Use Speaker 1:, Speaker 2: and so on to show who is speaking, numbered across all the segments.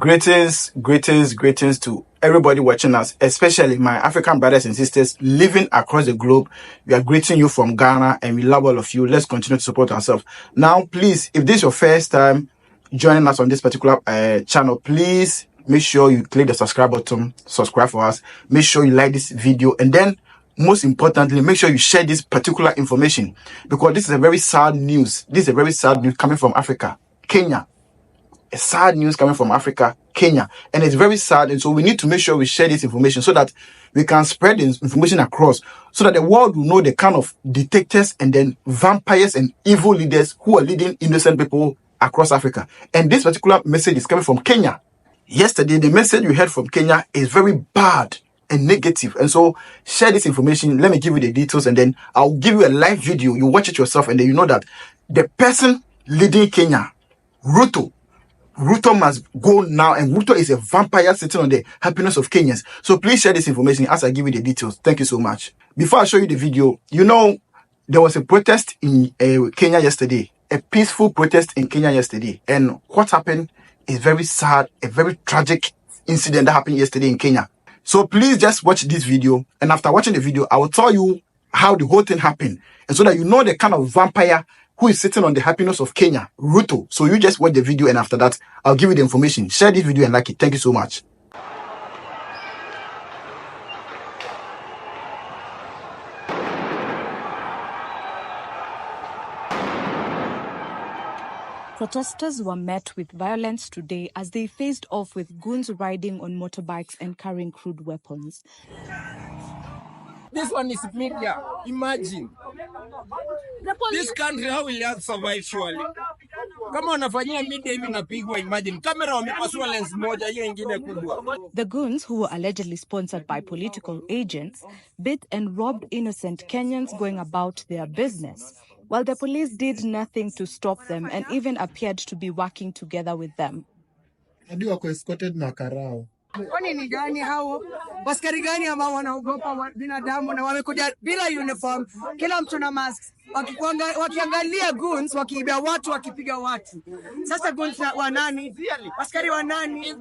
Speaker 1: Greetings to everybody watching us, especially my African brothers and sisters living across the globe. We are greeting you from Ghana and we love all of you. Let's continue to support ourselves. Now, please, if this is your first time joining us on this particular channel, please make sure you click the subscribe button, subscribe for us. Make sure you like this video, and then most importantly, make sure you share this particular information, because this is a very sad news. This is a very sad news coming from Africa, Kenya. A sad news coming from Africa, Kenya, and it's very sad. And so we need to make sure we share this information so that we can spread this information across, so that the world will know the kind of dictators and then vampires and evil leaders who are leading innocent people across Africa. And this particular message is coming from Kenya. Yesterday, the message we heard from Kenya is very bad and negative. And so share this information. Let me give you the details, and then I'll give you a live video. You watch it yourself, and then you know that the person leading Kenya, Ruto must go now, and Ruto is a vampire sitting on the happiness of Kenyans. So please share this information as I give you the details. Thank you so much. Before I show you the video, you know, there was a protest in Kenya yesterday, a peaceful protest in Kenya yesterday. And what happened is very sad, a very tragic incident that happened yesterday in Kenya. So please just watch this video, and after watching the video, I will tell you how the whole thing happened, and so that you know the kind of vampire who is sitting on the happiness of Kenya, Ruto. So you just watch the video, and after that, I'll give you the information. Share this video and like it. Thank you so much.
Speaker 2: Protesters were met with violence today as they faced off with goons riding on motorbikes and carrying crude weapons.
Speaker 3: This one is media. Imagine. This country, how will it survive surely? Kama wanafanyia media hivi napigwa, imagine. Kamera wamepasua lens moja, hiyo ingine kubwa.
Speaker 2: The goons, who were allegedly sponsored by political agents, beat and robbed innocent Kenyans going about their business, while the police did nothing to stop them and even appeared to be working together with them.
Speaker 4: Hadi wako escorted na karao.
Speaker 5: Kwani ni gani hao? Askari gani ambao wanaogopa binadamu na wamekuja bila uniform, kila mtu na mask, wakiangalia goons, wakiibia watu, wakipiga watu. Sasa goons wa nani? Askari wa nani?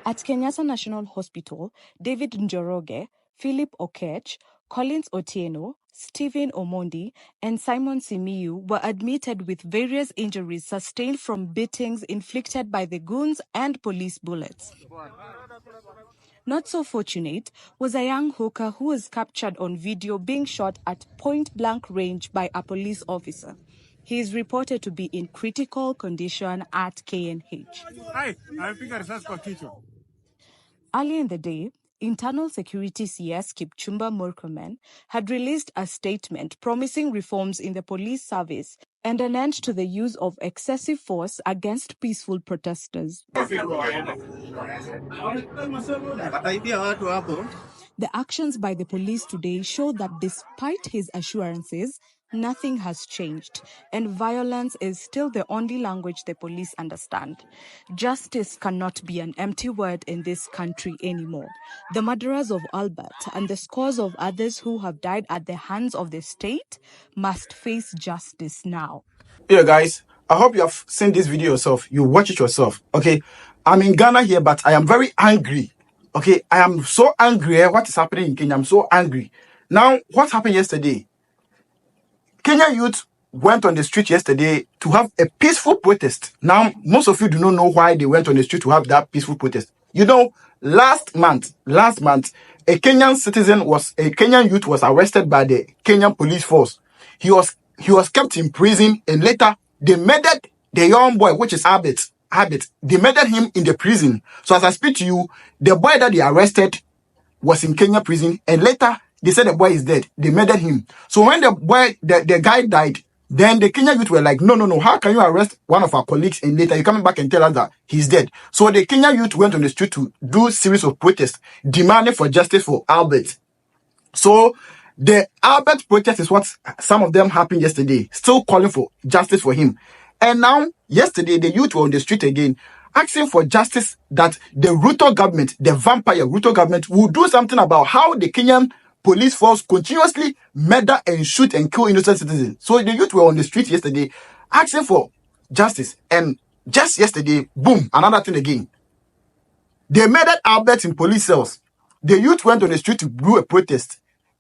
Speaker 2: At Kenyatta National Hospital, David Njoroge, Philip Okech, Collins Otieno, Stephen Omondi, and Simon Simiyu were admitted with various injuries sustained from beatings inflicted by the goons and police bullets. Not so fortunate was a young hawker who was captured on video being shot at point-blank range by a police officer. He is reported to be in critical condition at KNH. Early in the day, Internal Security CS Kipchumba Murkomen had released a statement promising reforms in the police service and an end to the use of excessive force against peaceful protesters. The actions by the police today show that despite his assurances, nothing has changed, and violence is still the only language the police understand. Justice cannot be an empty word in this country anymore. The murderers of Albert and the scores of others who have died at the hands of the state must face justice now.
Speaker 1: Yeah, guys, I hope you have seen this video yourself. You watch it yourself. Okay, I'm in Ghana here, but I am very angry. Okay, I am so angry at what is happening in Kenya. I'm so angry. Now, what happened yesterday? Kenya youth went on the street yesterday to have a peaceful protest. Now, most of you do not know why they went on the street to have that peaceful protest. You know, last month, a Kenyan youth was arrested by the Kenyan police force. He was kept in prison, and later they murdered the young boy, which is Habit. They murdered him in the prison. So as I speak to you, the boy that they arrested was in Kenya prison, and later they said the boy is dead. They murdered him. So when the guy died, then the Kenyan youth were like, no, how can you arrest one of our colleagues and later you're coming back and tell us that he's dead? So the Kenyan youth went on the street to do a series of protests demanding for justice for Albert. So the Albert protest is what some of them happened yesterday, still calling for justice for him. And now, yesterday, the youth were on the street again, asking for justice, that the Ruto government, the vampire Ruto government, will do something about how the Kenyan police force continuously murder and shoot and kill innocent citizens. So the youth were on the street yesterday asking for justice. And Just yesterday, boom, another thing again. They murdered Albert in police cells. The youth went on the street to do a protest.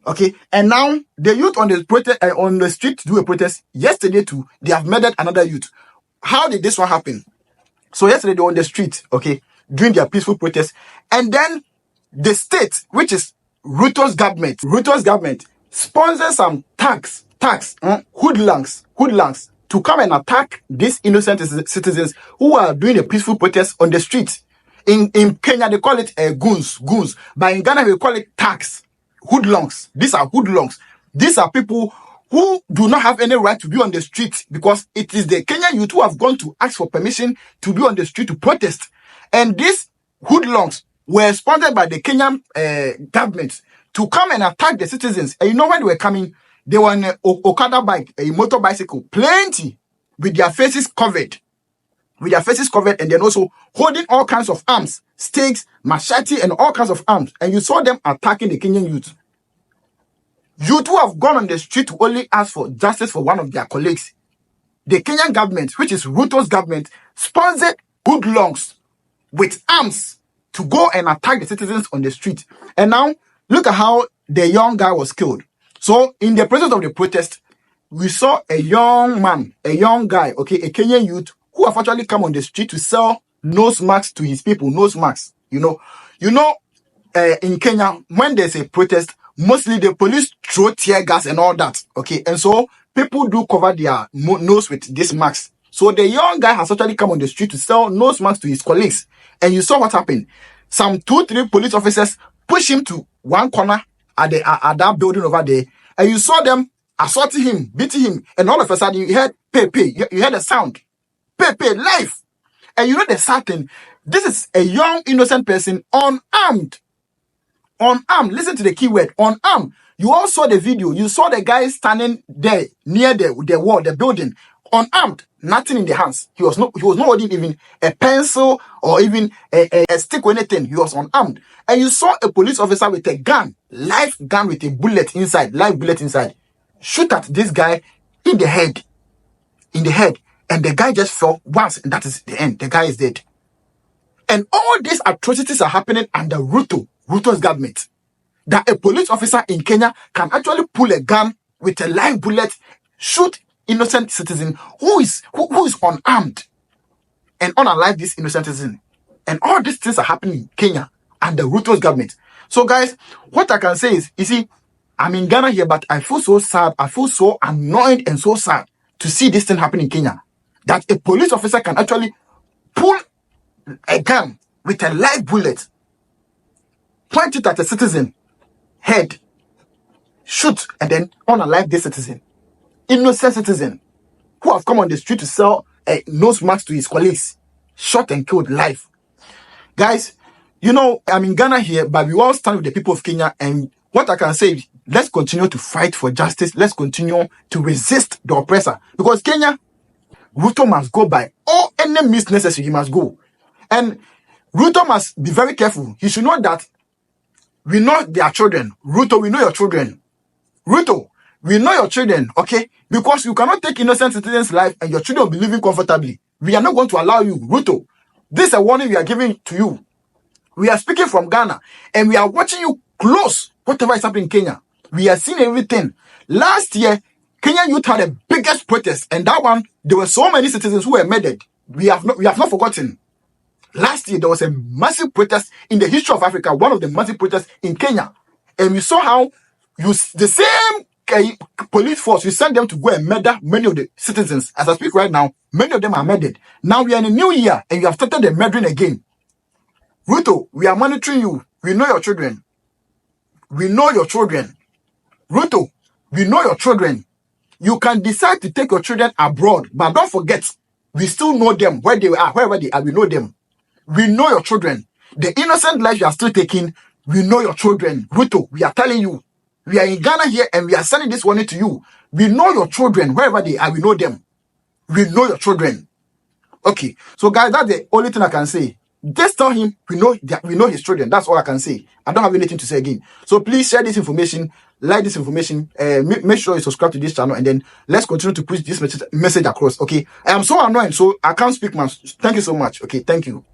Speaker 1: Okay, and now the youth on the street to do a protest yesterday too. They have murdered another youth. How did this one happen? So yesterday they were on the street, okay, doing their peaceful protest, and then the state, which is Ruto's government, sponsors some hoodlums to come and attack these innocent citizens who are doing a peaceful protest on the street. In Kenya they call it goons, but in Ghana we call it hoodlums. These are hoodlums. These are people who do not have any right to be on the street, because it is the Kenyan youth who have gone to ask for permission to be on the street to protest. And these hoodlums were sponsored by the Kenyan government to come and attack the citizens. And you know when they were coming, they were on an Okada bike, a motor bicycle, plenty, with their faces covered. And then also holding all kinds of arms, stakes, machete, and all kinds of arms. And you saw them attacking the Kenyan youth. Youth who have gone on the street to only ask for justice for one of their colleagues. The Kenyan government, which is Ruto's government, sponsored hoodlums with arms to go and attack the citizens on the street. And now, look at how the young guy was killed. So, in the process of the protest, we saw a young guy, okay, a Kenyan youth, who have actually come on the street to sell nose masks to his people, nose masks. In Kenya, when there's a protest, mostly the police throw tear gas and all that, okay? And so people do cover their nose with this mask. So the young guy has actually come on the street to sell nose masks to his colleagues. And you saw what happened. Some 2-3 police officers push him to one corner at that building over there. And you saw them assaulting him, beating him. And all of a sudden you heard pay. You heard a sound. Pay, life. And you know the sad thing, this is a young innocent person, unarmed. Listen to the key word, unarmed. You all saw the video. You saw the guy standing there near the wall, the building, unarmed, nothing in the hands. He was not holding even a pencil or even a stick or anything. He was unarmed. And you saw a police officer with a gun, live gun with a bullet inside, shoot at this guy in the head. And the guy just fell once, and that is the end. The guy is dead. And all these atrocities are happening under Ruto's government. That a police officer in Kenya can actually pull a gun with a live bullet, shoot innocent citizen who is unarmed, and unalive this innocent citizen. And all these things are happening in Kenya under Ruto's government. So guys, what I can say is, you see, I'm in Ghana here, but I feel so sad. I feel so annoyed and so sad to see this thing happen in Kenya. That a police officer can actually pull a gun with a live bullet, point it at a citizen head, shoot, and then unalive this citizen, innocent citizen, who have come on the street to sell a nose mask to his colleagues, shot and killed live. Guys, I'm in Ghana here, but we all stand with the people of Kenya, and what I can say is, let's continue to fight for justice. Let's continue to resist the oppressor, because Kenya, Ruto must go by all any means necessary. He must go. And Ruto must be very careful. He should know that we know their children. Ruto, we know your children. Ruto, we know your children, okay? Because you cannot take innocent citizens' life and your children will be living comfortably. We are not going to allow you. Ruto, this is a warning we are giving to you. We are speaking from Ghana and we are watching you close. Whatever is happening in Kenya, we are seeing everything. Last year, Kenyan youth had the biggest protest, and that one, there were so many citizens who were murdered. We have not forgotten. Last year, there was a massive protest in the history of Africa, one of the massive protests in Kenya. And we saw how the same police force, you sent them to go and murder many of the citizens. As I speak right now, many of them are murdered. Now we are in a new year, and you have started the murdering again. Ruto, we are monitoring you. We know your children. Ruto, we know your children. You can decide to take your children abroad, but don't forget, we still know them, where they are, wherever they are, we know them. We know your children. The innocent life you are still taking, we know your children. Ruto, we are telling you. We are in Ghana here and we are sending this warning to you. We know your children, wherever they are, we know them. We know your children. Okay, so guys, that's the only thing I can say. Just tell him we know his children. That's all I can say. I don't have anything to say again. So please share this information. like this information, make sure you subscribe to this channel, and then let's continue to push this message across. Okay, I am so annoyed, so I can't speak much. Thank you so much. Okay, thank you.